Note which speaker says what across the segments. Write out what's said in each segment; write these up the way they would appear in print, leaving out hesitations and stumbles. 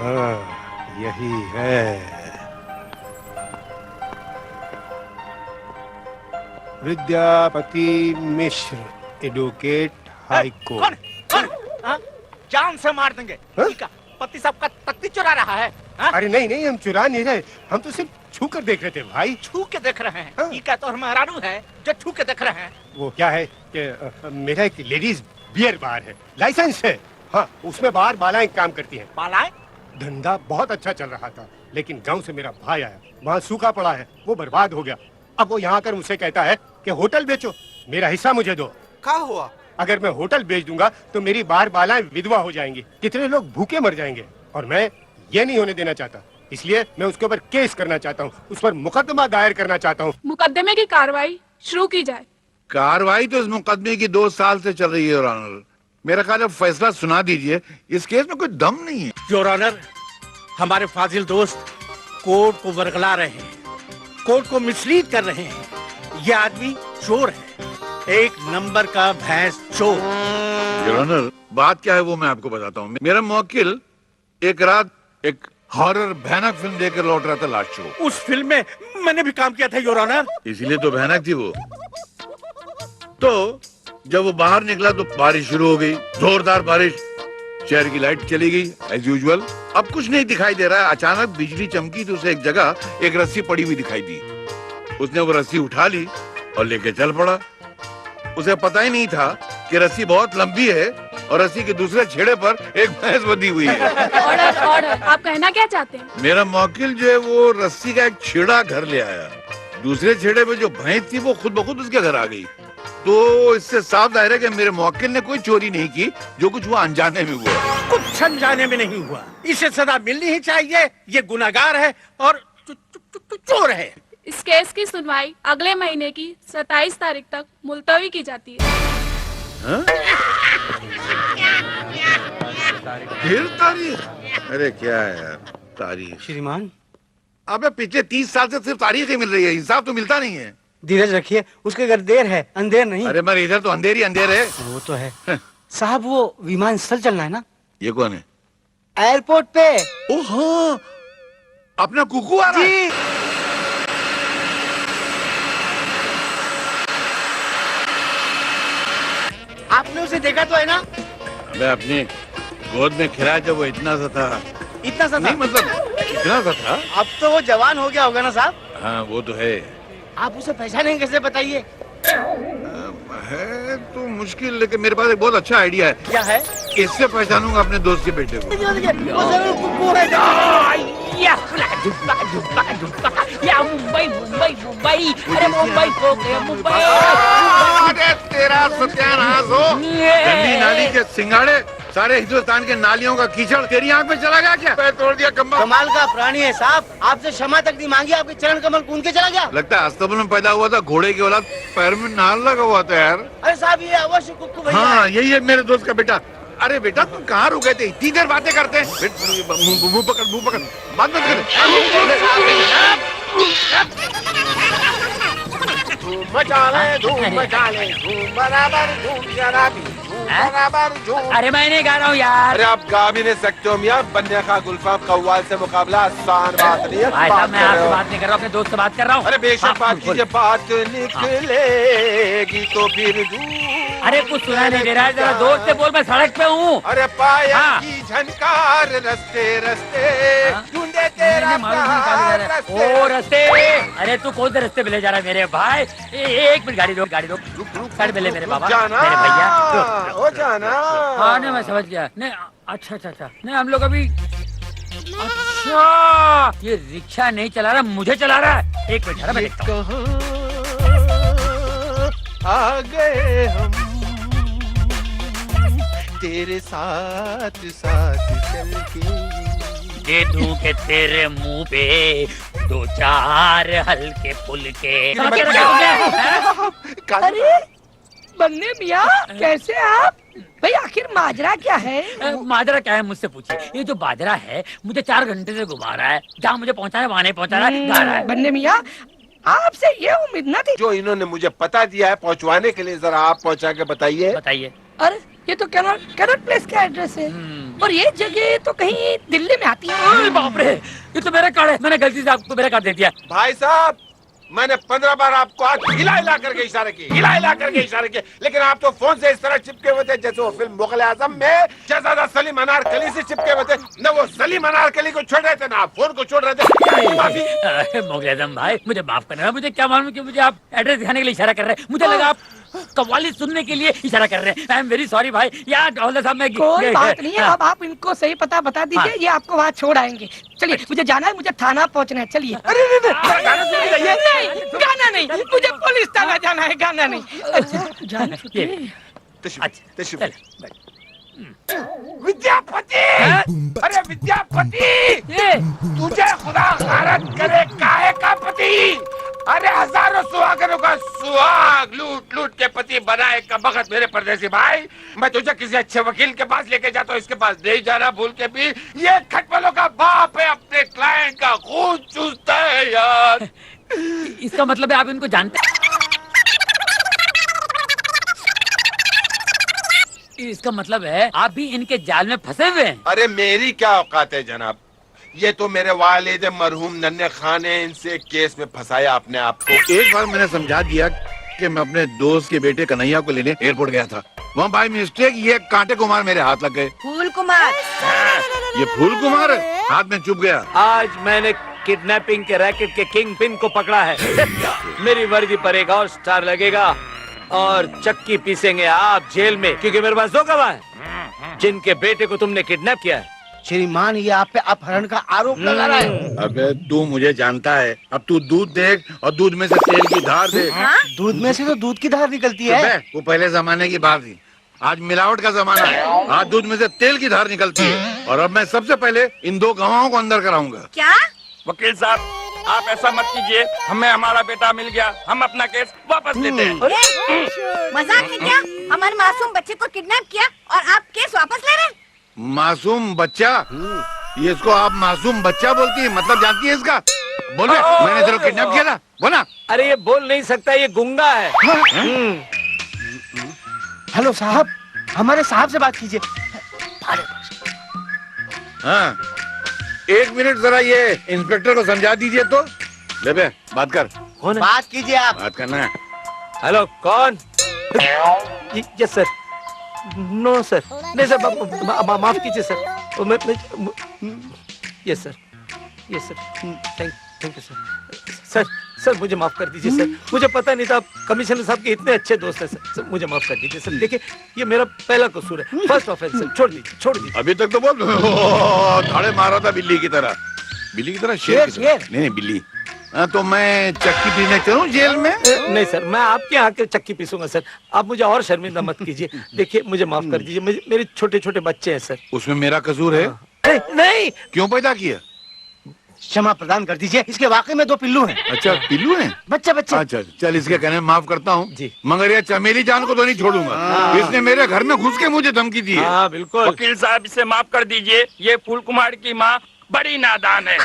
Speaker 1: हाँ, यही है। विद्यापति मिश्र, एडवोकेट, हाई कोर्ट।
Speaker 2: कौन? जान से मार देंगे। पति साहब का तख्ती चुरा रहा है।
Speaker 1: अरे नहीं नहीं, हम चुरा नहीं रहे, हम तो सिर्फ छू कर देख रहे थे भाई।
Speaker 2: छू के देख रहे हैं? इका तो हमारा है जो छू के देख रहे हैं।
Speaker 1: वो क्या है कि मेरा एक लेडीज बियर बार है, लाइसेंस है। हाँ, उसमें बाहर बालाएं काम करती हैं।
Speaker 2: बालाएं?
Speaker 1: धंधा बहुत अच्छा चल रहा था, लेकिन गांव से मेरा भाई आया, वहाँ सूखा पड़ा है, वो बर्बाद हो गया। अब वो यहाँ आकर मुझसे कहता है कि होटल बेचो, मेरा हिस्सा मुझे दो।
Speaker 3: क्या हुआ?
Speaker 1: अगर मैं होटल बेच दूंगा तो मेरी बार बालाएं विधवा हो जाएंगी, कितने लोग भूखे मर जाएंगे, और मैं ये नहीं होने देना चाहता। इसलिए मैं उसके ऊपर केस करना चाहता हूँ, उस पर मुकदमा दायर करना चाहता हूँ।
Speaker 4: मुकदमे की कार्रवाई शुरू की जाए।
Speaker 5: कार्रवाई तो इस मुकदमे की 2 साल से चल रही है योर ऑनर। मेरा ख्याल है फैसला सुना दीजिए, इस केस में कोई दम नहीं है।
Speaker 2: योर ऑनर, हमारे फाजिल दोस्त कोर्ट को वर्गला रहे हैं, कोर्ट को मिसलीड कर रहे हैं। ये आदमी चोर है, एक नंबर का भैंस चोर।
Speaker 5: योर ऑनर, बात क्या है वो मैं आपको बताता हूँ। मेरा मुवक्किल एक रात एक हॉरर भयानक फिल्म देखकर लौट रहा था, लास्ट शो।
Speaker 2: उस फिल्म में मैंने भी काम किया था योर ऑनर।
Speaker 5: इसीलिए तो भयानक थी वो। तो जब वो बाहर निकला तो बारिश शुरू हो गई, जोरदार बारिश। शहर की लाइट चली गई एज यूजुअल। अब कुछ नहीं दिखाई दे रहा है। अचानक बिजली चमकी तो उसे एक जगह एक रस्सी पड़ी हुई दिखाई दी। उसने वो रस्सी उठा ली और लेके चल पड़ा। उसे पता ही नहीं था कि रस्सी बहुत लंबी है और रस्सी के दूसरे छेड़े पर एक भैंस बंधी हुई है।
Speaker 4: ऑर्डर ऑर्डर, आप कहना क्या चाहते हैं?
Speaker 5: मेरा मौकिल जो है वो रस्सी का एक छेड़ा घर ले आया। दूसरे छेड़े पे जो भैंस थी वो खुद ब खुद उसके घर आ गई। तो इससे साफ जाहिर है कि मेरे मौकिल ने कोई चोरी नहीं की, जो कुछ हुआ अनजाने में हुआ।
Speaker 2: कुछ अनजाने में नहीं हुआ, इसे सजा मिलनी ही चाहिए। ये गुनाहगार है और चोर है।
Speaker 4: इस केस की सुनवाई अगले महीने की 27 तारीख तक मुलतवी की जाती है।
Speaker 5: फिर तारीख? अरे क्या है यार तारीख।
Speaker 3: श्रीमान,
Speaker 5: अबे पिछले 30 साल से सिर्फ तारीख ही मिल रही है, हिसाब तो मिलता नहीं है।
Speaker 3: धीरज रखिए, उसके घर देर है, अंधेर नहीं।
Speaker 5: अरे मगर इधर तो अंधेर ही अंधेर है।
Speaker 3: वो तो है। साहब, वो विमान स्थल चलना है ना?
Speaker 5: ये कौन है?
Speaker 3: एयरपोर्ट पे।
Speaker 5: ओ हाँ, अपना कुकू आ रहा है।
Speaker 2: आपने उसे देखा तो है ना?
Speaker 5: मैं अपनी गोद में खिलाया जब वो इतना सा था।
Speaker 2: इतना सा
Speaker 5: नहीं, मतलब इतना सा था।
Speaker 2: अब तो वो जवान हो गया होगा ना साहब?
Speaker 5: हाँ वो तो है।
Speaker 2: आप उसे पहचानेंगे कैसे, बताइए?
Speaker 5: है तो मुश्किल, लेकिन मेरे पास एक बहुत अच्छा आइडिया है।
Speaker 2: क्या है?
Speaker 5: इससे पहचानूंगा अपने दोस्त के बेटे को।
Speaker 2: वो जरूर कुकू है। या मुंबई मुंबई मुंबई, अरे मुंबई खो गया मुंबई।
Speaker 5: अरे तेरा सत्यानाश हो। गंदी नाली के सिंगाड़े, सारे हिंदुस्तान के नालियों का कीचड़ तेरी आंख में चला गया क्या? पैर तोड़ दिया कम्बल।
Speaker 2: कमाल का प्राणी है साहब, आपसे क्षमा तक नहीं मांगी, आपके चरण कमल कूद के चला गया।
Speaker 5: लगता है अस्तबल में पैदा हुआ था, घोड़े की औलाद, पैर में नाल लगा हुआ था यार।
Speaker 2: अरे साहब, ये अवश्य कुक्कू भैया।
Speaker 5: हाँ यही है मेरे दोस्त का बेटा। अरे बेटा तुम कहाँ रुक गए थे? इतनी देर बातें करते हैं। मुंह पकड़, बात मत कर।
Speaker 2: धूम मचा ले, धूम मचा ले, धूम बराबर धूम जरा भी, धूम बराबर धूम।
Speaker 6: अरे मैं नहीं गा रहा हूँ यार।
Speaker 3: अरे आप गा भी नहीं सकते हो मियां। बन्ने का गुल्फा कव्वाल से मुकाबला आसान बात नहीं है।
Speaker 6: भाई साहब, मैं आपसे बात नहीं कर रहा हूँ, अपने दोस्त से बात कर रहा हूँ।
Speaker 3: अरे बेशक बात कीजिए, बात निकलेगी तो फिर
Speaker 6: अरे कुछ सुना नहीं दे रहा है, जरा जोर से बोल, मैं सड़क पे हूँ।
Speaker 3: अरे पाया की झनकार रस्ते रस्ते ढूंढे तेरा
Speaker 6: ओ रस्ते। अरे तू कौन से रस्ते पे ले जा रहा है मेरे भाई? एक मिनट, गाड़ी रोक साइड में ले मेरे बाबा, मेरे भैया।
Speaker 3: हो जाना।
Speaker 6: हाँ नहीं, मैं समझ गया। नहीं अच्छा, नहीं हम लोग अभी, अच्छा ये रिक्शा नहीं चला रहा, मुझे चला रहा है। एक मिनट, मैं देखता हूँ।
Speaker 3: आ गए हम तेरे साथ चल के।
Speaker 6: दे दूं के तेरे मुंह पे 2-4 हल्के फुल्के।
Speaker 7: अरे बन्ने मियाँ, कैसे आप? भाई आखिर माजरा क्या है?
Speaker 6: माजरा क्या है मुझसे पूछिए। ये जो बाजरा है मुझे 4 घंटे से घुमा रहा है, जहाँ मुझे पहुँचाना है वहाँ नहीं पहुँचा रहा है, जा रहा है।
Speaker 7: बन्ने मियाँ, आपसे ये उम्मीद न थी।
Speaker 3: जो इन्होंने मुझे पता दिया है पहुंचवाने के लिए, जरा आप पहुंचा के बताइए।
Speaker 6: बताइए।
Speaker 7: अरे ये तो कैनॉट प्लेस का एड्रेस है। और ये जगह तो कहीं दिल्ली में आती है।
Speaker 6: ओए बाप रे, ये तो मेरा कार्ड है, मैंने गलती से आपको मेरा कार्ड दे दिया।
Speaker 3: भाई साहब, मैंने 15 बार आपको आज हिला करके इशारे किए, हिला करके इशारे किए, लेकिन आप तो फोन से इस तरह चिपके हुए थे जैसे वो फिल्म मुगल आजम में शहजादा सलीम अनारकली से चिपके हुए थे। न वो सलीम अनारकली को छोड़ रहे थे, ना आप फोन को छोड़ रहे थे। माफी।
Speaker 6: मुगल आजम भाई, मुझे माफ करना, मुझे क्या मालूम कि मुझे आप एड्रेस दिखाने के लिए इशारा कर रहे हैं। मुझे लगा आप कव्वाली सुनने के लिए इशारा कर रहे हैं। आई एम वेरी सॉरी भाई। यार हवलदार साहब, मैं
Speaker 7: कोई बात नहीं है, अब आप इनको सही पता बता दीजिए,
Speaker 6: हाँ।
Speaker 7: ये आपको वहाँ छोड़ आएंगे। चलिए, मुझे जाना है, मुझे थाना पहुँचना है। चलिए।
Speaker 3: अरे
Speaker 7: नहीं, गाना नहीं, मुझे पुलिस थाना जाना है, गाना नहीं। अच्छा, जाना
Speaker 3: तशरीफ। विद्यापति, अरे विद्यापति, तुझे खुदा गारत करे काहे का पति। अरे हजारों सुहागनों का सुहाग लूट लूट के पति बनाए का बखत मेरे परदेसी भाई। मैं तुझे किसी अच्छे वकील के पास लेके जाता हूँ, इसके पास नहीं जाना भूल के भी। ये खटमलों का बाप है, अपने क्लाइंट का खून चूसता है यार।
Speaker 6: इसका मतलब है आप इनको जानते हैं? इसका मतलब है आप भी इनके जाल में फंसे हुए हैं।
Speaker 3: अरे मेरी क्या औकात है जनाब, ये तो मेरे वालिद मरहूम नन्हे खान ने इनसे केस में फंसाया अपने आप को।
Speaker 5: एक बार मैंने समझा दिया कि मैं अपने दोस्त के बेटे कन्हैया को लेने एयरपोर्ट गया था। वहाँ बाय मिस्टेक ये कांटे कुमार मेरे हाथ लग गए।
Speaker 8: फूल कुमार,
Speaker 5: ये फूल कुमार हाथ में चुभ गया।
Speaker 9: आज मैंने किडनैपिंग के रैकेट के किंग पिन को पकड़ा है। मेरी वर्दी पर एक और स्टार लगेगा और चक्की पीसेंगे आप जेल में, क्योंकि मेरे पास 2 गवाह हैं जिनके बेटे को तुमने किडनैप किया है।
Speaker 2: श्रीमान, ये आप पे अपहरण का आरोप लगा रहा है।
Speaker 5: अबे तू मुझे जानता है, अब तू दूध देख और दूध में से तेल की धार देख।
Speaker 2: दूध में से तो दूध की धार निकलती
Speaker 5: तो
Speaker 2: है।
Speaker 5: वो पहले जमाने की बात थी, आज मिलावट का जमाना है। आज दूध में से तेल की धार निकलती है और अब मैं सबसे पहले इन 2 गवाहों को अंदर कराऊंगा।
Speaker 8: क्या?
Speaker 9: वकील साहब, आप ऐसा मत कीजिए, हमें हमारा बेटा मिल गया, हम अपना केस वापस लेते हैं।
Speaker 8: मजाक है क्या? हमारे मासूम बच्चे को किडनैप किया और आप केस वापस ले रहे हैं?
Speaker 5: मासूम बच्चा? ये इसको आप मासूम बच्चा बोलती है, मतलब जानती है इसका? बोले मैंने तेरे को किडनैप किया था, बोला।
Speaker 9: अरे ये बोल नहीं सकता, ये गुंगा है।
Speaker 2: हेलो साहब, हमारे साहब से बात कीजिए।
Speaker 5: हाँ, 1 मिनट जरा ये इंस्पेक्टर को समझा दीजिए तो। ले बे, बात कर।
Speaker 9: कौन है?
Speaker 2: बात कीजिए आप।
Speaker 5: बात करना है।
Speaker 9: हेलो, कौन? Yes sir. नो सर, नहीं सर, माफ कीजिए sir. Yes sir, yes sir, thank you sir. Sir मुझे माफ कर दीजिए सर, मुझे पता नहीं था आप कमिश्नर साहब के इतने अच्छे दोस्त हैं सर। मुझे माफ कर दीजिए सर। देखिए, ये मेरा पहला कसूर है, फर्स्ट ऑफेंस सर। छोड़ दीजिए।
Speaker 5: अभी तक तो बोल धाड़े मारा था बिल्ली की तरह। बिल्ली की तरह? शेर की तरह? नहीं बिल्ली। हाँ, तो मैं चक्की पीने चलूं जेल में?
Speaker 9: नहीं सर, मैं आपके यहाँ के चक्की पीसूंगा सर। आप मुझे और शर्मिंदा मत कीजिए। देखिए, मुझे माफ कर दीजिए, मेरे छोटे छोटे बच्चे हैं सर।
Speaker 5: उसमें मेरा कसूर है?
Speaker 9: नहीं।
Speaker 5: क्यों पैदा किया?
Speaker 2: क्षमा प्रदान कर दीजिए, इसके वाकई में 2 पिल्लू हैं।
Speaker 5: अच्छा, पिल्लू हैं?
Speaker 2: बच्चे।
Speaker 5: अच्छा, चल इसके कहने में माफ करता हूँ
Speaker 9: जी।
Speaker 5: मगर ये चमेली जान को तो नहीं छोड़ूंगा। इसने मेरे घर में घुस के मुझे धमकी दी है।
Speaker 9: हाँ बिल्कुल।
Speaker 10: वकील साहब, इसे माफ कर दीजिए, ये फूल कुमार की माँ बड़ी नादान है।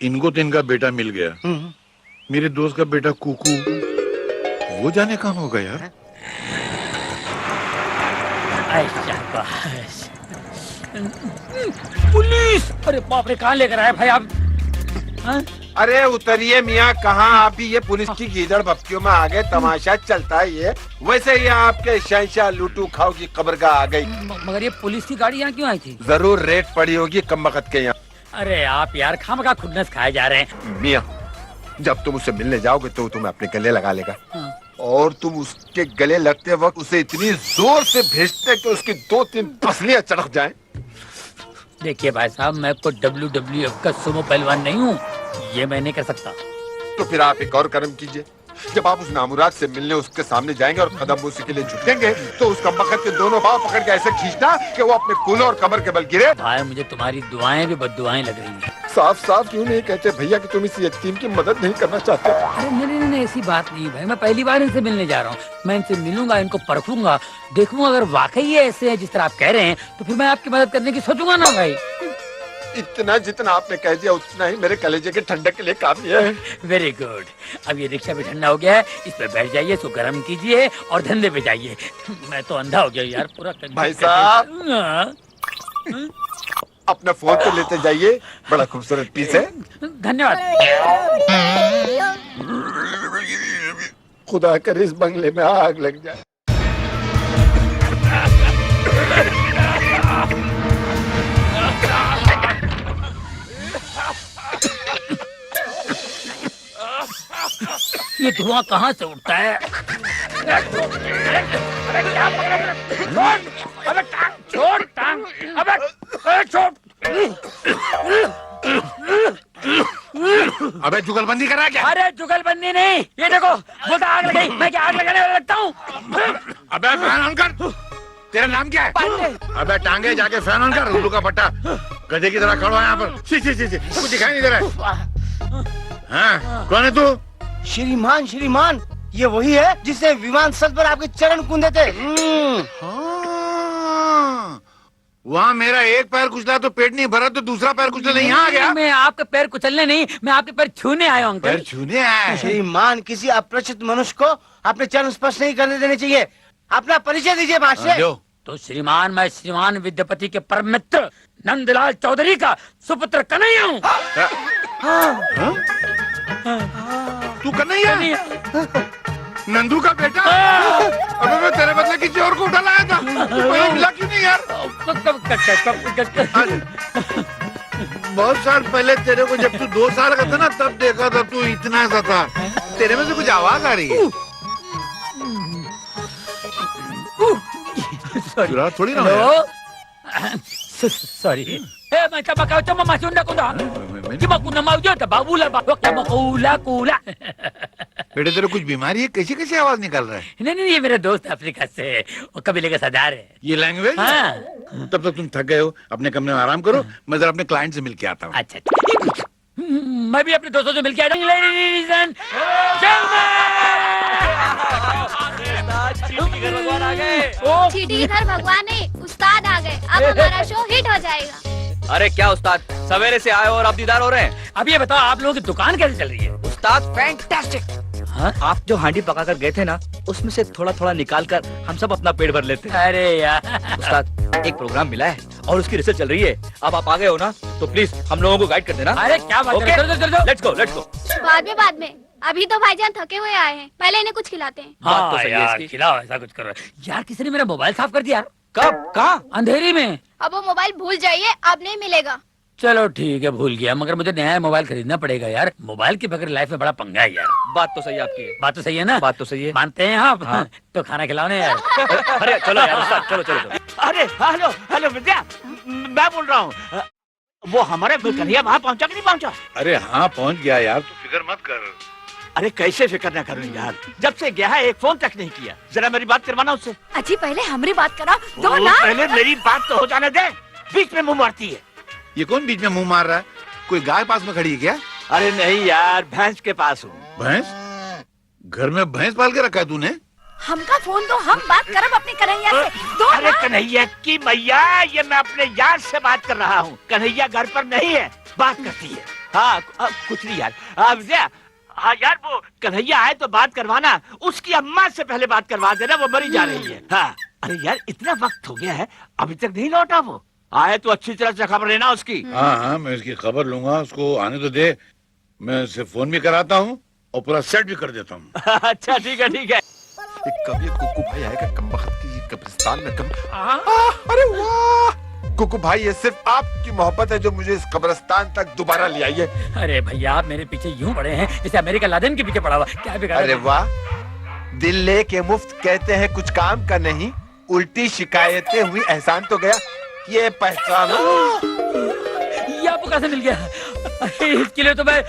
Speaker 5: इनको तो इनका बेटा मिल गया, मेरे दोस्त का बेटा कुकू वो जाने कहाँ होगा यार।
Speaker 6: पुलिस! अरे बाप रे, कहाँ लेकर आए भाई आप? हाँ?
Speaker 3: अरे उतरिए मियाँ, कहाँ आप भी ये पुलिस की गीदड़ बप्तियों में आ गए? तमाशा चलता है ये। वैसे ये आपके शहंशाह लूटू खाओ की कब्रगाह आ गई।
Speaker 6: मगर ये पुलिस की गाड़ी यहाँ क्यों आई थी?
Speaker 3: जरूर रेट पड़ी होगी कमबख्त के यहाँ।
Speaker 6: अरे आप यार खामखा खुन्नस खाए जा रहे हैं।
Speaker 3: मियाँ, जब तुम उससे मिलने जाओगे तो तुम्हें अपने गले लगा लेगा। और तुम उसके गले लगते वक्त उसे इतनी जोर से भेजते कि उसकी 2-3 पसलियां चढ़क जाएं।
Speaker 6: देखिए भाई साहब, मैं कोई WWF का सुमो पहलवान नहीं हूँ, ये मैं नहीं कर सकता।
Speaker 3: तो फिर आप एक और कर्म कीजिए, जब आप उस नामुराद से मिलने उसके सामने जाएंगे और कदम उसी के लिए झुकेंगे तो उसका बखत के दोनों पांव पकड़ के ऐसे खींचना कि वो अपने कूल्हे और कमर के बल गिरे।
Speaker 6: भाई मुझे तुम्हारी दुआएं भी बद्दुआएं लग रही हैं।
Speaker 3: साफ साफ क्यों नहीं कहते भैया कि तुम इस यतीम की मदद नहीं करना चाहते?
Speaker 6: अरे नहीं, ऐसी बात नहीं भाई, मैं पहली बार इनसे मिलने जा रहा हूँ। मैं इनसे मिलूंगा, इनको परखूंगा, देखूंगा अगर वाकई ये ऐसे हैं जिस तरह आप कह रहे हैं तो फिर मैं आपकी मदद करने की सोचूंगा ना भाई।
Speaker 3: इतना जितना आपने कह दिया उतना ही मेरे कलेजे के ठंडक के लिए काफी है।
Speaker 6: Very good. अब ये रिक्शा भी ठंडा हो गया है, इस पे बैठ जाइए, इसको गर्म कीजिए और धंधे पे जाइए। मैं तो अंधा हो गया यार पूरा।
Speaker 3: भाई साहब, अपना फोन तो लेते जाइए, बड़ा खूबसूरत पीस है।
Speaker 6: धन्यवाद।
Speaker 3: खुदा करे इस बंगले में आग लग जाए।
Speaker 6: ये धुआं कहाँ से उठता है?
Speaker 10: अबे टांग छोड़, टांग, अबे छोड़।
Speaker 5: अबे जुगलबंदी करा क्या?
Speaker 6: अरे जुगलबंदी नहीं, ये देखो बोलता आग लगाई, मैं क्या आग लगाने वाला लगता हूँ?
Speaker 5: अबे फैन ऑन कर। तेरा नाम क्या है? अबे टांगे जाके फैन ऑन कर। उल्लू का पट्टा गधे की तरह खड़ा है यहाँ पर। सी सी सी सी कुछ दिखाई नहीं दे रहा है। हाँ, कौन है तू?
Speaker 9: श्रीमान श्रीमान, ये वही है जिसने विमान स्थल पर आपके चरण कूदे थे।
Speaker 5: हाँ, वहाँ मेरा एक पैर कुचला तो पेट नहीं भरा, तो दूसरा पैर कुचलने यहाँ आ गया।
Speaker 6: मैं आपके पैर कुचलने नहीं, मैं आपके पैर छूने आया हूँ
Speaker 5: पैर
Speaker 6: अंकल।
Speaker 5: छूने आया?
Speaker 9: श्रीमान, किसी अपरिचित मनुष्य को अपने चरण स्पर्श नहीं करने देने चाहिए। अपना परिचय दीजिए महाशय।
Speaker 6: तो श्रीमान, मैं श्रीमान विद्यापति के परम मित्र नंदलाल चौधरी का सुपुत्र कन्हैया हूँ।
Speaker 5: तू कन्हैया? नंदू का बेटा? अबे मैं तेरे बदले किसी और को उठा लाया था, कोई मिला क्यों नहीं यार? बहुत साल पहले तेरे को जब तू 2 साल का था ना, तब देखा था तू इतना सा था। तेरे में से कुछ आवाज आ रही है। चुरा थोड़ी ना हो यार।
Speaker 6: Sorry. May tabakaw ito mamasunda ko na. Di ba kuna mau jota babula ba waktu mau kula kula.
Speaker 5: बेटे तेरे कुछ बीमारी है? कैसी कैसी आवाज निकल रहा है?
Speaker 6: नहीं, ये मेरा दोस्त अफ्रीका से, वो कबीले का सरदार है।
Speaker 5: ये लैंग्वेज?
Speaker 6: हाँ।
Speaker 5: तब तक तुम थक गए हो, अपने कमरे में आराम करो। मैं जरा अपने क्लाइंट से मिल के आता हूँ।
Speaker 6: अच्छा, मैं भी अपने दोस्तों से मिल के आता हूँ।
Speaker 8: चीटी इधर भगवान नहीं, उस्ताद आ गए। अब हमारा शो हिट हो जाएगा।
Speaker 11: अरे क्या उस्ताद, सवेरे से आए और अब दीदार हो रहे हैं।
Speaker 6: अब ये बताओ, आप लोगों की दुकान कैसे चल रही है?
Speaker 11: उस्ताद फैंटास्टिक।
Speaker 6: हाँ?
Speaker 11: आप जो हांडी पका कर गए थे ना, उसमें से थोड़ा थोड़ा निकाल कर हम सब अपना पेट भर लेते हैं।
Speaker 6: अरे यार
Speaker 11: उस्ताद, एक प्रोग्राम मिला है और उसकी रिसर्च चल रही है। अब आप आ गए हो ना, तो प्लीज हम लोगों को गाइड कर देना।
Speaker 6: अरे क्या बात कर रहे हो?
Speaker 11: Let's go.
Speaker 8: बाद में। अभी तो भाईजान थके हुए आए हैं, पहले इन्हें कुछ खिलाते हैं।
Speaker 11: बात तो सही है
Speaker 6: यार,
Speaker 11: इसकी।
Speaker 6: खिलाओ, ऐसा कुछ करो यार। किसी ने मेरा मोबाइल साफ कर दिया यार।
Speaker 11: कब? कहाँ?
Speaker 6: अंधेरी में।
Speaker 8: अब वो मोबाइल भूल जाइए, अब नहीं मिलेगा।
Speaker 6: चलो ठीक है, भूल गया, मगर मुझे नया मोबाइल खरीदना पड़ेगा यार। मोबाइल के बगैर लाइफ में बड़ा पंगा है यार।
Speaker 11: बात तो सही है आपकी।
Speaker 6: बात तो सही है ना?
Speaker 11: बात तो सही है।
Speaker 6: मानते हैं आप?
Speaker 11: हाँ।
Speaker 6: तो खाना खिलाओ यार।
Speaker 11: अरे चलो यार उस्ताद, चलो।
Speaker 9: अरे हेलो विद्या, मैं बोल रहा हूँ। वो हमारे कन्हैया वहाँ पहुँचा कि नहीं पहुँचा?
Speaker 5: अरे हाँ, पहुँच गया यार, तू फिक्र मत कर।
Speaker 9: अरे कैसे फिक्र न करूँ यार, जब से गया है एक फोन तक नहीं किया। जरा मेरी बात करवाना उससे।
Speaker 8: अजी पहले हमारी बात करा दो ना।
Speaker 9: पहले मेरी बात तो हो जाने दे, बीच में मुंह मारती है।
Speaker 5: ये कौन बीच में मुंह मार रहा है? कोई गाय पास में खड़ी है क्या?
Speaker 9: अरे नहीं यार, भैंस के पास हूँ।
Speaker 5: भैंस? घर में भैंस पाल के रखा है तूने?
Speaker 8: हमका फोन तो हम बात करब अपने कन्हैया से। दो
Speaker 9: अरे
Speaker 8: ना।
Speaker 9: कन्हैया की मैया, ये मैं अपने यार से बात कर रहा हूँ। कन्हैया घर पर नहीं है, बात करती है। हाँ कुछ नहीं यार। विजया, हाँ यार, वो कन्हैया आए तो बात करवाना। उसकी अम्मा से पहले बात करवा देना, वो मरी जा रही है। हाँ। अरे यार, इतना वक्त हो गया है, अभी तक नहीं लौटा वो। आए तो अच्छी तरह से खबर लेना उसकी।
Speaker 5: हाँ, मैं उसकी खबर लूंगा, उसको आने तो दे। मैं उसे फोन भी कराता हूँ और पूरा सेट भी कर देता हूँ।
Speaker 9: अच्छा ठीक है।
Speaker 3: कब ये कुकू भाई आएगा कमबख्त की कब्रिस्तान में कम। अरे वाह कुकू भाई, ये सिर्फ आपकी मोहब्बत है जो मुझे इस कब्रिस्तान तक दोबारा ले आई है।
Speaker 6: अरे भैया, आप मेरे पीछे यूं पड़े हैं जैसे अमेरिका लादेन के पीछे पड़ा हुआ। क्या बिगाड़ा?
Speaker 3: अरे वाह, दिल लेके मुफ्त कहते हैं कुछ काम का नहीं, उल्टी शिकायतें हुई एहसान तो गया। ये पहचानो।
Speaker 6: ये आपको कैसे मिल गया? इसके लिए तो मैं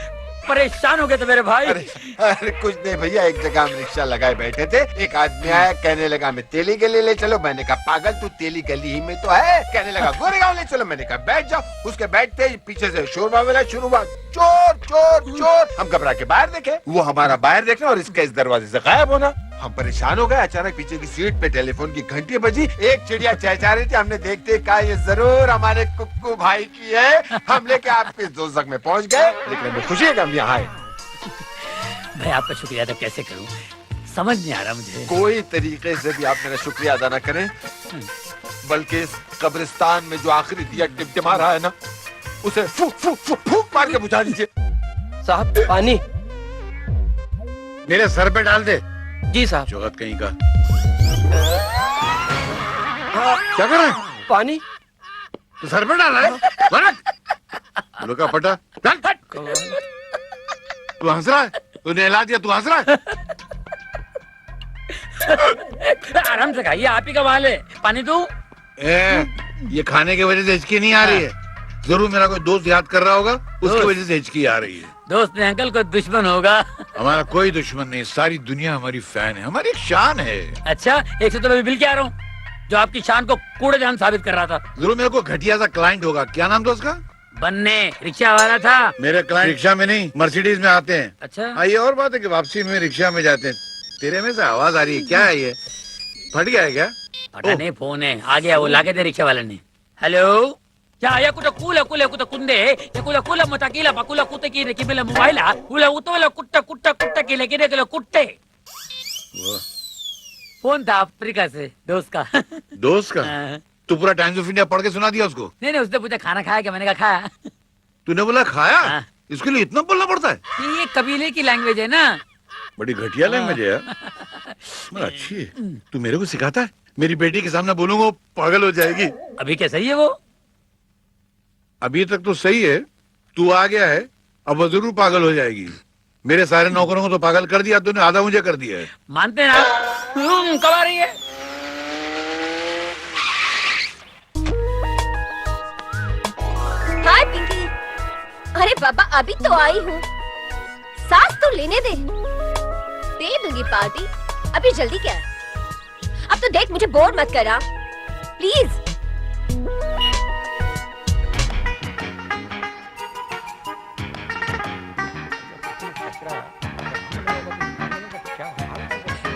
Speaker 6: परेशान हो गया था मेरे भाई।
Speaker 3: अरे कुछ नहीं भैया, एक जगह हम रिक्शा लगाए बैठे थे, एक आदमी आया, कहने लगा मैं तेली गली ले चलो। मैंने कहा पागल, तू तेली गली ही में तो है। कहने लगा गोरेगांव ले चलो। मैंने कहा बैठ जाओ। उसके बैठते ही पीछे से शोरबा मिला, शुरू हुआ चोर चोर चोर। हम घबरा के बाहर देखे, वो हमारा बाहर देखना और इसका इस दरवाजे से गायब होना। हम परेशान हो गए। अचानक पीछे की सीट पे टेलीफोन की घंटी बजी, एक चिड़िया चहचहा रही थी। हमने देखते कहा ये जरूर हमारे कुक्कू भाई की है। हम लेके आपके दोजख में पहुंच गए, लेकिन हमें खुशी है कि हम यहाँ आए।
Speaker 6: भाई आपका शुक्रिया अदा कैसे करूं, समझ नहीं आ रहा मुझे।
Speaker 3: कोई तरीके से भी आप मेरा शुक्रिया अदा न करें बल्कि इस कब्रिस्तान में जो आखिरी दिया टिमटिमा रहा है ना, उसे फूक फूक फूक फूक मार के बुझा दीजिए।
Speaker 9: साहब पानी।
Speaker 5: मेरे सर पे डाल दे।
Speaker 9: जी साहब।
Speaker 5: जोहत कहीं का। क्या कर रहा है?
Speaker 9: पानी
Speaker 5: तो सर पे डाला है? बोलो का पटा डाल। तू हंस रहा है? तूने हिला दिया, तू हंस रहा है?
Speaker 6: आराम से खाइए, आप ही का माल है। पानी दूं?
Speaker 5: ये खाने की वजह से हिचकी नहीं आ रही है। जरूर मेरा कोई दोस्त याद कर रहा होगा, उसकी वजह से हिचकी आ रही है।
Speaker 6: दोस्त ने अंकल को दुश्मन होगा।
Speaker 5: हमारा कोई दुश्मन नहीं, सारी दुनिया हमारी फैन है, हमारी एक शान है।
Speaker 6: अच्छा, एक से तो मैं बिल के आ रहा हूँ, जो आपकी शान को कूड़ेदान साबित कर रहा था।
Speaker 5: जरूर मेरे को घटिया सा क्लाइंट होगा। क्या नाम था उसका?
Speaker 6: बनने, रिक्शा वाला था।
Speaker 5: मेरे क्लाइंट रिक्शा में नहीं, मर्सिडीज में आते हैं।
Speaker 6: अच्छा।
Speaker 5: हाँ, ये और बात है कि वापसी में रिक्शा में जाते हैं। तेरे में से आवाज आ रही है, क्या है ये? फट गया है क्या?
Speaker 6: फटा नहीं, फोन है, आ गया वो, लाके दे रिक्शा वाले ने। हेलो, क्या या कुछ कूला कूले कुछ कुंदे या कुला कुला मताकीला पकुला कुत्ते की की मेला मोबाइल कुला उतोला कुट्टा कुट्टा कुट्टा की लेके दे कुट्टे। फोन था अफ्रीका से, दोस्त का।
Speaker 5: दोस्त का? तू पूरा टाइम्स ऑफ इंडिया पढ़ के सुना दिया उसको?
Speaker 6: नहीं, उसने पूछा खाना खाया क्या, मैंने कहा खाया।
Speaker 5: तूने बोला खाया? इसके लिए इतना बोलना पड़ता है?
Speaker 6: ये कबीले की लैंग्वेज है ना।
Speaker 5: बड़ी घटिया लैंग्वेज है यार। मगर अच्छी है। तू मेरे को सिखाता है? मेरी बेटी के सामने बोलूंगा वो पागल हो जाएगी।
Speaker 6: अभी क्या सही है वो?
Speaker 5: अभी तक तो सही है, तू आ गया है, अब वो जरूर पागल हो जाएगी। मेरे सारे नौकरों को तो पागल कर दिया तूने, आधा मुझे कर दिया है।
Speaker 6: मानते ना? कब आ रही है?
Speaker 8: हाय पिंकी। अरे बाबा, अभी तो आई हूँ, सांस तो लेने दे दूंगी पार्टी। अभी जल्दी क्या है? अब तो देख, मुझे बोर मत करा प्लीज।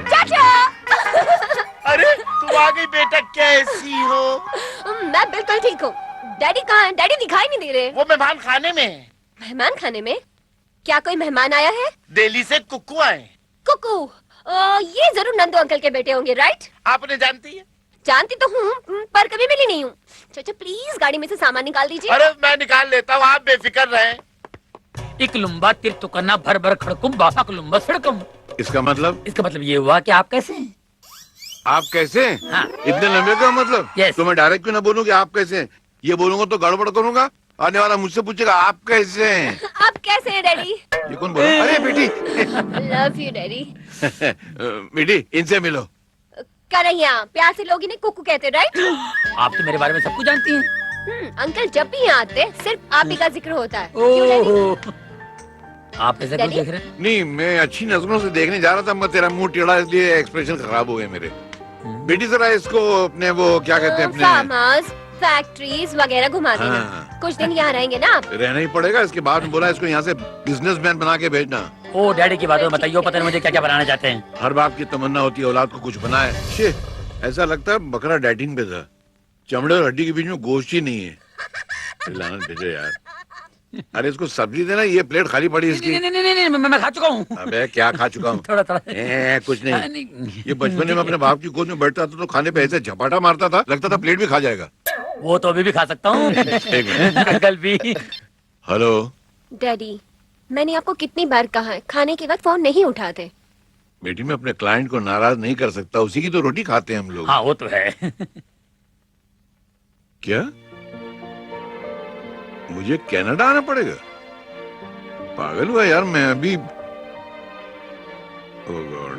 Speaker 8: चाचा।
Speaker 2: अरे तू आ गई बेटा, कैसी हो?
Speaker 8: मैं बिल्कुल ठीक हूँ। डैडी कहाँ हैं? डैडी दिखाई नहीं दे रहे।
Speaker 2: वो मेहमान खाने में।
Speaker 8: मेहमान खाने में? क्या कोई मेहमान आया है?
Speaker 2: दिल्ली से कुक्कू आए।
Speaker 8: कुकू? ये जरूर नंदू अंकल के बेटे होंगे, राइट?
Speaker 2: आपने जानती है?
Speaker 8: जानती तो हूँ, पर कभी मिली नहीं हूँ। चाचा प्लीज गाड़ी में से सामान निकाल दीजिए।
Speaker 2: अरे मैं निकाल लेता हूँ, आप बेफिक्र रहें।
Speaker 6: एक लुम्बा तिर तो करना भर भर खड़कुम बापा लुम्बा सड़कम।
Speaker 5: इसका मतलब?
Speaker 6: इसका मतलब ये हुआ कि आप कैसे हैं?
Speaker 5: आप कैसे हैं?
Speaker 6: हाँ।
Speaker 5: इतने लंबे का मतलब?
Speaker 6: Yes.
Speaker 5: तो मैं डायरेक्ट क्यों ना बोलूं कि आप कैसे हैं? ये बोलूंगा तो गड़बड़ करूंगा, आने वाला मुझसे पूछेगा आप कैसे हैं?
Speaker 8: आप कैसे हैं डैडी?
Speaker 5: ये कौन बोला? अरे बेटी।
Speaker 8: Love you daddy.
Speaker 5: बेटी इनसे मिलो।
Speaker 8: करैया, प्यार से लोग इन्हें कुकू कहते, राइट?
Speaker 6: आप तो मेरे बारे में सब कुछ जानती हैं।
Speaker 8: अंकल जब भी यहाँ आते सिर्फ आप ही का जिक्र होता है। क्यों डैडी?
Speaker 6: आप ऐसे क्यों देख रहे हैं?
Speaker 5: नहीं, मैं अच्छी नजरों से देखने जा रहा था, मैं तेरा मुंह टेढ़ा इसलिए एक्सप्रेशन खराब हो गए मेरे। बेटी जरा इसको अपने वो क्या कहते हैं, अपने
Speaker 8: फार्म हाउस, फैक्ट्रीज वगैरह घुमा देना।
Speaker 5: हाँ।
Speaker 8: कुछ दिन यहाँ रहेंगे ना आप?
Speaker 5: रहना ही पड़ेगा। इसके बाद में बोला इसको यहाँ से बिजनेसमैन बना के भेजना।
Speaker 6: ओ डैडी की बात बताइए, पता नहीं मुझे क्या क्या बनाना चाहते हैं।
Speaker 5: हर बाप की तमन्ना होती है औलाद को कुछ बनाए। शे, ऐसा लगता है बकरा डाइटिंग पे था, चमड़े और हड्डी के बीच में गोश्त ही नहीं है। लानत भेजो यार। अरे इसको सब्जी देना, ये प्लेट खाली पड़ी इसकी।
Speaker 6: नहीं नहीं नहीं, मैं खा चुका हूँ।
Speaker 5: अबे क्या खा चुका हूँ?
Speaker 6: थोड़ा थोड़ा।
Speaker 5: कुछ नहीं। ये बचपन में अपने बाप की गोद में बैठता था तो खाने पे ऐसे झपाटा मारता था, लगता था प्लेट भी खा जाएगा।
Speaker 6: वो तो अभी भी खा सकता हूँ।
Speaker 5: एक मिनट।
Speaker 6: कल भी।
Speaker 5: हेलो
Speaker 8: डैडी, मैंने आपको कितनी बार कहा है खाने के वक्त फोन नहीं उठाते।
Speaker 5: बेटी, मैं अपने क्लाइंट को नाराज नहीं कर सकता, उसी की तो रोटी खाते हैं हम लोग।
Speaker 6: हाँ वो तो है।
Speaker 5: क्या मुझे कनाडा आना पड़ेगा? पागल हुआ यार मैं अभी। ओह गॉड,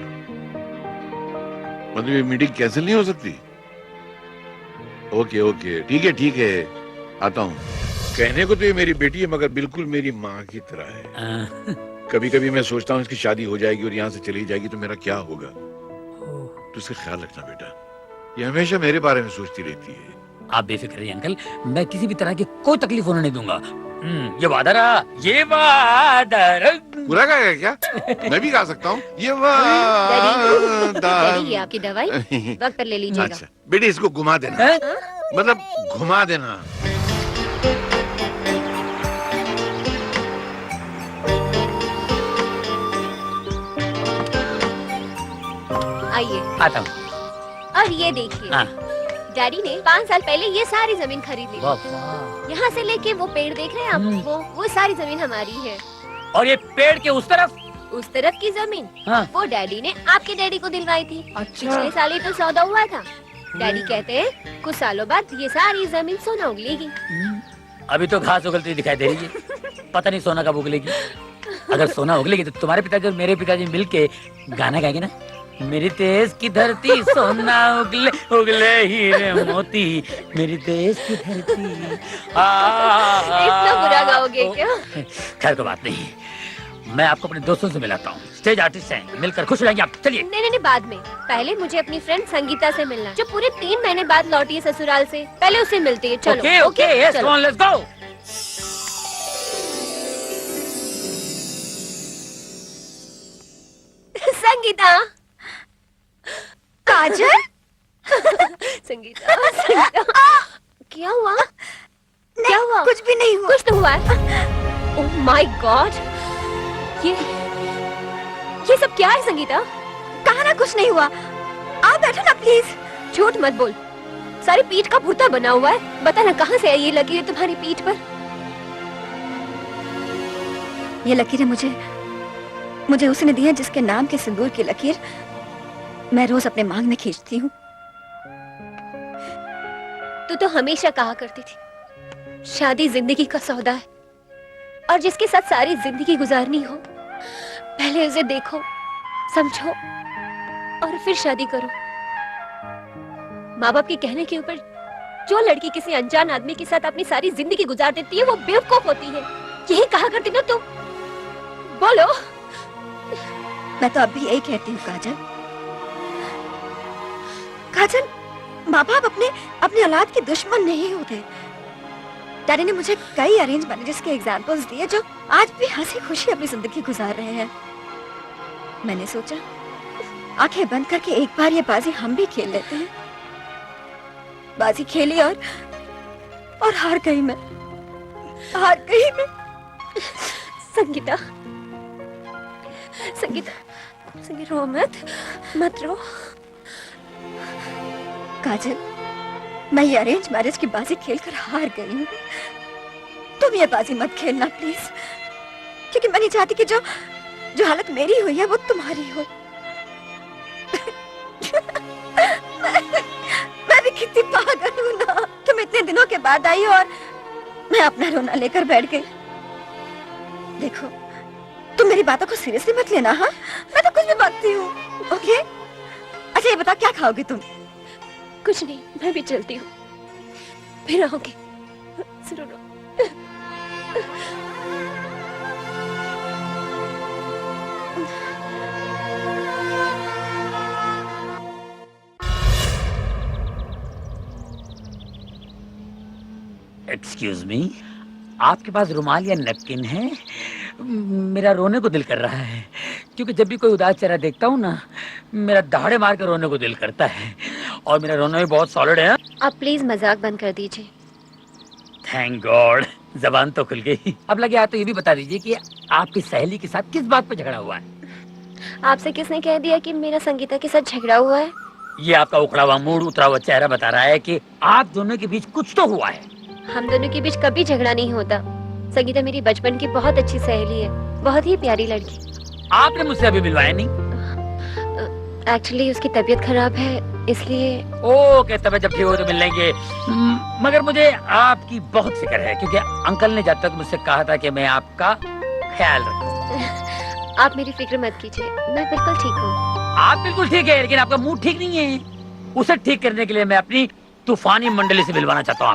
Speaker 5: मतलब ये मीटिंग कैंसिल नहीं हो सकती? ओके ओके, ठीक है, आता हूँ। कहने को तो ये मेरी बेटी है मगर बिल्कुल मेरी माँ की तरह है। कभी कभी मैं सोचता हूँ इसकी शादी हो जाएगी और यहाँ से चली जाएगी तो मेरा क्या होगा। तो इसका ख्याल रखना बेटा, ये हमेशा मेरे बारे में सोचती रहती है।
Speaker 6: आप बेफिक्र रहिए अंकल, मैं किसी भी तरह की कोई तकलीफ होने नहीं दूंगा। ये वादा रहा, ये वादा रहा।
Speaker 5: पूरा गाएगा क्या? मैं भी गा सकता हूँ ये
Speaker 8: डैडी, ये आपकी दवाई वक्त पर ले लीजिएगा।
Speaker 5: अच्छा बेटी, इसको घुमा देना। मतलब घुमा देना।
Speaker 8: आइए।
Speaker 6: आता हूँ।
Speaker 8: और ये देखिए, डैडी ने 5 साल पहले ये सारी जमीन खरीद ली। यहाँ से लेके वो पेड़ देख रहे हैं आप, वो सारी जमीन हमारी है।
Speaker 6: और ये पेड़ के उस तरफ
Speaker 8: की जमीन
Speaker 6: हाँ।
Speaker 8: वो डैडी ने आपके डैडी को दिलवाई थी।
Speaker 7: अच्छा।
Speaker 8: पिछले साल ही तो सौदा हुआ था। डैडी कहते हैं कुछ सालों बाद ये सारी जमीन सोना उगलेगी।
Speaker 6: अभी तो घास उगलती दिखाई दे रही है, पता नहीं सोना कब उगलेगी। अगर सोना उगलेगी तो तुम्हारे पिताजी और मेरे पिताजी मिलके गाना गाएंगे ना, मेरी देश की धरती सोना उगले उगले हीरे मोती, मेरी देश की धरती।
Speaker 8: इतना बुरा गाओगे क्या?
Speaker 6: खैर कोई बात नहीं, मैं आपको अपने दोस्तों से मिलाता हूँ, स्टेज आर्टिस्ट हैं, मिलकर खुश रहेंगे आप। चलिए।
Speaker 8: नहीं, बाद में। पहले मुझे अपनी फ्रेंड संगीता से मिलना, जो पूरे 3 महीने बाद लौटी है ससुराल से। पहले उससे मिलते हैं। चलो।
Speaker 6: Okay, yes, come on, let's go.
Speaker 8: Sangeeta. Kajal. Sangeeta. क्या हुआ? क्या हुआ?
Speaker 12: कुछ भी नहीं हुआ।
Speaker 8: कुछ तो हुआ है। ओह माय गॉड, ये सब क्या है संगीता?
Speaker 12: कहा ना कुछ नहीं हुआ। आप बैठो ना प्लीज।
Speaker 8: झूठ मत बोल, सारी पीठ का भूता बना हुआ है। बता ना कहाँ से ये लकीर तुम्हारी पीठ पर?
Speaker 12: ये लकीरें मुझे उसने दी है जिसके नाम के सिंदूर की लकीर मैं रोज अपने मांग में खींचती हूँ।
Speaker 8: तू तो हमेशा कहा करती थी शादी जिंदगी का सौदा है, और जिसके साथ सारी जिंदगी गुजारनी हो पहले उसे देखो, समझो और फिर शादी करो। माँ बाप के कहने के ऊपर जो लड़की किसी अनजान आदमी के साथ अपनी सारी जिंदगी गुजार देती है वो बेवकूफ होती है। यही कहा करती ना तुम। बोलो।
Speaker 12: मैं तो अब भी यही कहती हूँ काजल। काजल, माँ बाप अपने औलाद के दुश्मन नहीं होते। डैडी ने मुझे कई अरेंज मैरिजेस के एग्जाम्पल्स दिए जो आज भी हंसी खुशी अपनी जिंदगी गुजार रहे हैं। मैंने सोचा आंखें बंद करके एक बार ये बाजी हम भी खेल लेते हैं। बाजी खेली और हार गई मैं।
Speaker 8: संगीता, रो मत रो।
Speaker 12: काजल, मैं ये अरेंज मैरिज की बाजी खेलकर हार गई हूँ। तुम ये बाजी मत खेलना प्लीज, क्योंकि मैं नहीं चाहती कि जो हालत मेरी हुई है वो तुम्हारी हो। मैं भी कितनी पागल हूँ ना। तुम इतने दिनों के बाद आई और मैं अपना रोना लेकर बैठ गई। देखो, तुम मेरी बातों को सीरियसली मत लेना। हाँ, मैं तो कुछ भी बातती हूँ। ओके? अच्छा ये बताओ क्या खाओगी तुम?
Speaker 8: कुछ नहीं, मैं भी चलती हूँ, फिर आओगे। जरूर।
Speaker 6: एक्सक्यूज मी, आपके पास रुमाल या नैपकिन है? मेरा रोने को दिल कर रहा है, क्योंकि जब भी कोई उदास चेहरा देखता हूँ ना, मेरा दहाड़े मार कर रोने को दिल करता है, और मेरा रोना भी बहुत सॉलिड है।
Speaker 8: आप प्लीज मजाक बंद कर दीजिए।
Speaker 6: थैंक गॉड, जबान तो खुल गई। अब लगे आप तो ये भी बता दीजिए कि आपकी सहेली के साथ किस बात पे झगड़ा हुआ है?
Speaker 8: आपसे किसने कह दिया कि मेरा संगीता के साथ झगड़ा हुआ है?
Speaker 6: ये आपका उखड़ा हुआ मूड, उतरा हुआ चेहरा बता रहा है कि आप दोनों के बीच कुछ तो हुआ है।
Speaker 8: हम दोनों के बीच कभी झगड़ा नहीं होता। संगीता मेरी बचपन की बहुत अच्छी सहेली है, बहुत ही प्यारी लड़की।
Speaker 6: आपने मुझसे अभी मिलवाया नहीं?
Speaker 8: एक्चुअली उसकी तबीयत खराब है, इसलिए।
Speaker 6: ओके, तबीयत जब ठीक हो तो मिल लेंगे। मगर मुझे आपकी बहुत फिक्र है, क्योंकि अंकल ने जब तक मुझसे कहा था कि मैं आपका ख्याल रखूं।
Speaker 8: आप मेरी फिक्र मत कीजिए, मैं बिल्कुल ठीक हूँ।
Speaker 6: आप बिल्कुल ठीक है, लेकिन आपका मूड ठीक नहीं है। उसे ठीक करने के लिए मैं अपनी तूफानी मंडली से मिलवाना चाहता हूँ